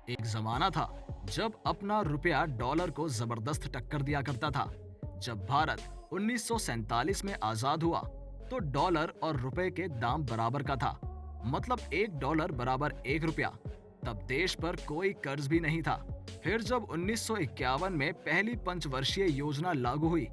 एक जमाना था जब अपना रुपया डॉलर को जबरदस्त टक्कर दिया करता था। जब भारत 1947 में आजाद हुआ तो डॉलर और रुपए के दाम बराबर का था। मतलब एक डॉलर बराबर एक रुपया। तब देश पर कोई कर्ज भी नहीं था। फिर जब 1951 में पहली पंचवर्षीय योजना लागू हुई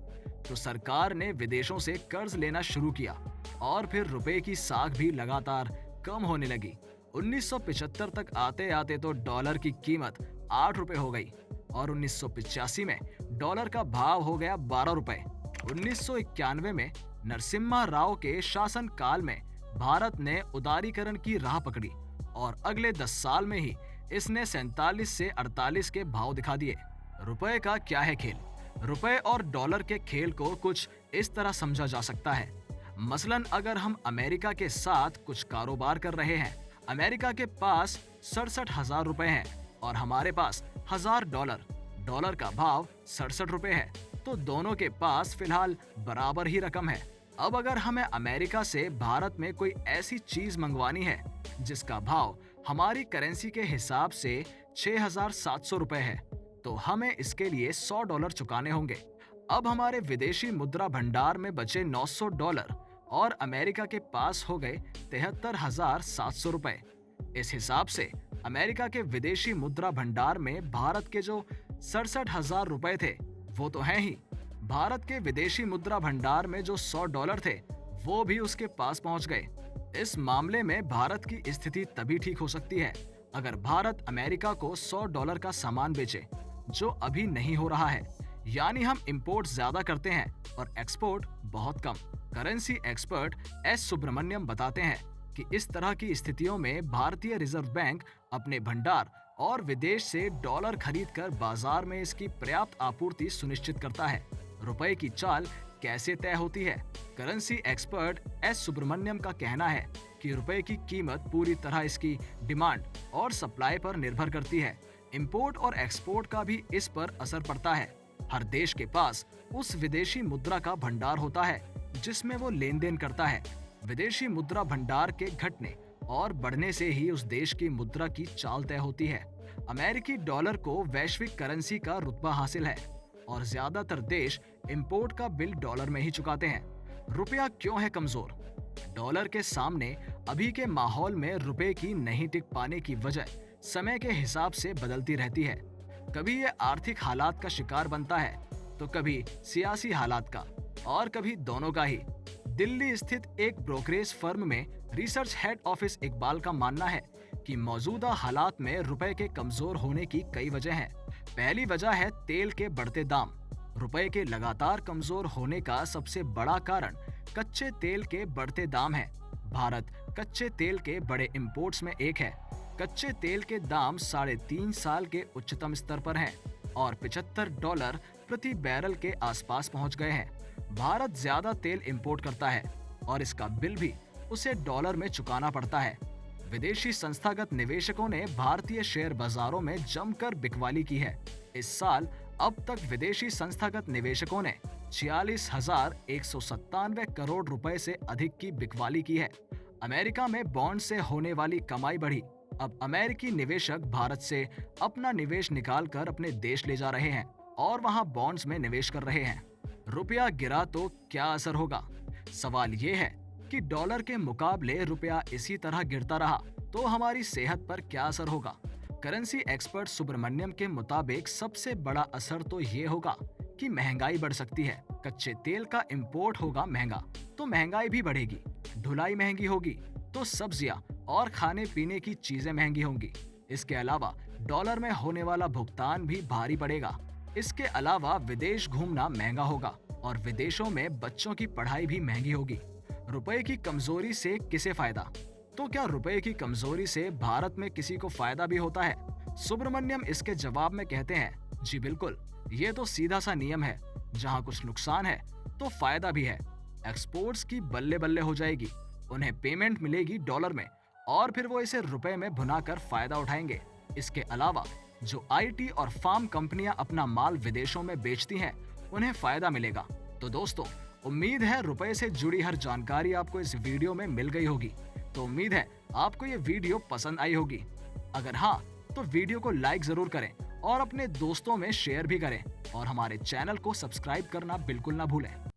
तो सरकार ने विदेशों से कर्ज लेना शुरू किया और फिर रुपए की साख भी लगातार कम होने लगी। 1975 तक आते आते तो डॉलर की कीमत 8 रुपए हो गई और 1985 में डॉलर का भाव हो गया 12 रुपए। 1991 में नरसिम्हा राव के शासन काल में भारत ने उदारीकरण की राह पकड़ी और अगले 10 साल में ही इसने 47 से 48 के भाव दिखा दिए। रुपए का क्या है खेल? रुपए और डॉलर के खेल को कुछ इस तरह समझा जा सकता है। मसलन अगर हम अमेरिका के साथ कुछ कारोबार कर रहे हैं, अमेरिका के पास 67,000 रुपए हैं और हमारे पास 1000 डॉलर। डॉलर का भाव 67 रुपए है तो दोनों के पास फिलहाल बराबर ही रकम है। अब अगर हमें अमेरिका से भारत में कोई ऐसी चीज मंगवानी है जिसका भाव हमारी करेंसी के हिसाब से 6700 रुपए है तो हमें इसके लिए 100 डॉलर चुकाने होंगे। अब हमारे विदेशी मुद्रा भंडार में बचे 900 डॉलर और अमेरिका के पास हो गए 73,700 रुपए। इस हिसाब से अमेरिका के विदेशी मुद्रा भंडार में भारत के जो 67,000 रुपए थे वो तो हैं ही, भारत के विदेशी मुद्रा भंडार में जो 100 डॉलर थे वो भी उसके पास पहुंच गए। इस मामले में भारत की स्थिति तभी ठीक हो सकती है अगर भारत अमेरिका को 100 डॉलर का सामान बेचे, जो अभी नहीं हो रहा है। यानी हम इंपोर्ट ज्यादा करते हैं और एक्सपोर्ट बहुत कम। करेंसी एक्सपर्ट एस सुब्रमण्यम बताते हैं कि इस तरह की स्थितियों में भारतीय रिजर्व बैंक अपने भंडार और विदेश से डॉलर खरीदकर बाजार में इसकी पर्याप्त आपूर्ति सुनिश्चित करता है। रुपए की चाल कैसे तय होती है? करेंसी एक्सपर्ट एस सुब्रमण्यम का कहना है कि रुपए की कीमत पूरी तरह इसकी डिमांड और सप्लाई पर निर्भर करती है। इंपोर्ट और एक्सपोर्ट का भी इस पर असर पड़ता है। हर देश के पास उस विदेशी मुद्रा का भंडार होता है जिसमें वो लेन देन करता है। विदेशी मुद्रा भंडार के घटने और बढ़ने से ही उस देश की मुद्रा की चाल तय होती है। अमेरिकी डॉलर को वैश्विक करेंसी का रुतबा हासिल है और ज्यादातर देश इंपोर्ट का बिल डॉलर में ही चुकाते हैं। रुपया क्यों है कमजोर? डॉलर के सामने अभी के माहौल में रुपए की नहीं टिक पाने की वजह समय के हिसाब से बदलती रहती है। कभी ये आर्थिक हालात का शिकार बनता है तो कभी सियासी हालात का और कभी दोनों का ही। दिल्ली स्थित एक ब्रोकरेज फर्म में रिसर्च हेड ऑफिस इकबाल का मानना है कि मौजूदा हालात में रुपए के कमजोर होने की कई वजह हैं। पहली वजह है तेल के बढ़ते दाम। रुपए के लगातार कमजोर होने का सबसे बड़ा कारण कच्चे तेल के बढ़ते दाम है। भारत कच्चे तेल के बड़े इंपोर्ट्स में एक है। कच्चे तेल के दाम 3.5 साल के उच्चतम स्तर पर हैं और 75 डॉलर प्रति बैरल के आसपास पहुंच गए हैं। भारत ज्यादा तेल इंपोर्ट करता है और इसका बिल भी उसे डॉलर में चुकाना पड़ता है। विदेशी संस्थागत निवेशकों ने भारतीय शेयर बाजारों में जमकर बिकवाली की है। इस साल अब तक विदेशी संस्थागत निवेशकों ने 46,197 करोड़ रुपए से अधिक की बिकवाली की है। अमेरिका में बॉन्ड से होने वाली कमाई बढ़ी। अब अमेरिकी निवेशक भारत से अपना निवेश निकालकर अपने देश ले जा रहे हैं और वहां बॉन्ड्स में निवेश कर रहे हैं। रुपया गिरा तो क्या असर होगा? सवाल ये है कि डॉलर के मुकाबले रुपया इसी तरह गिरता रहा तो हमारी सेहत पर क्या असर होगा? करेंसी एक्सपर्ट सुब्रमण्यम के मुताबिक सबसे बड़ा असर तो ये होगा कि महंगाई बढ़ सकती है। कच्चे तेल का इंपोर्ट होगा महंगा तो महंगाई भी बढ़ेगी। ढुलाई महंगी होगी तो सब्जियां और खाने पीने की चीजें महंगी होंगी। इसके अलावा डॉलर में होने वाला भुगतान भी भारी पड़ेगा। इसके अलावा विदेश घूमना महंगा होगा और विदेशों में बच्चों की पढ़ाई भी महंगी होगी। रुपए की कमजोरी से किसे फायदा? तो क्या रुपए की कमजोरी से भारत में किसी को फायदा भी होता है? सुब्रमण्यम इसके जवाब में कहते हैं, जी बिल्कुल, ये तो सीधा सा नियम है। जहाँ कुछ नुकसान है तो फायदा भी है। एक्सपोर्ट्स की बल्ले बल्ले हो जाएगी, उन्हें पेमेंट मिलेगी डॉलर में और फिर वो इसे रुपए में भुनाकर फायदा उठाएंगे। इसके अलावा जो आईटी और फार्म कंपनियां अपना माल विदेशों में बेचती हैं, उन्हें फायदा मिलेगा। तो दोस्तों, उम्मीद है रुपए से जुड़ी हर जानकारी आपको इस वीडियो में मिल गई होगी। तो उम्मीद है आपको ये वीडियो पसंद आई होगी। अगर हाँ, तो वीडियो को लाइक जरूर करें और अपने दोस्तों में शेयर भी करें और हमारे चैनल को सब्सक्राइब करना बिल्कुल ना भूलें।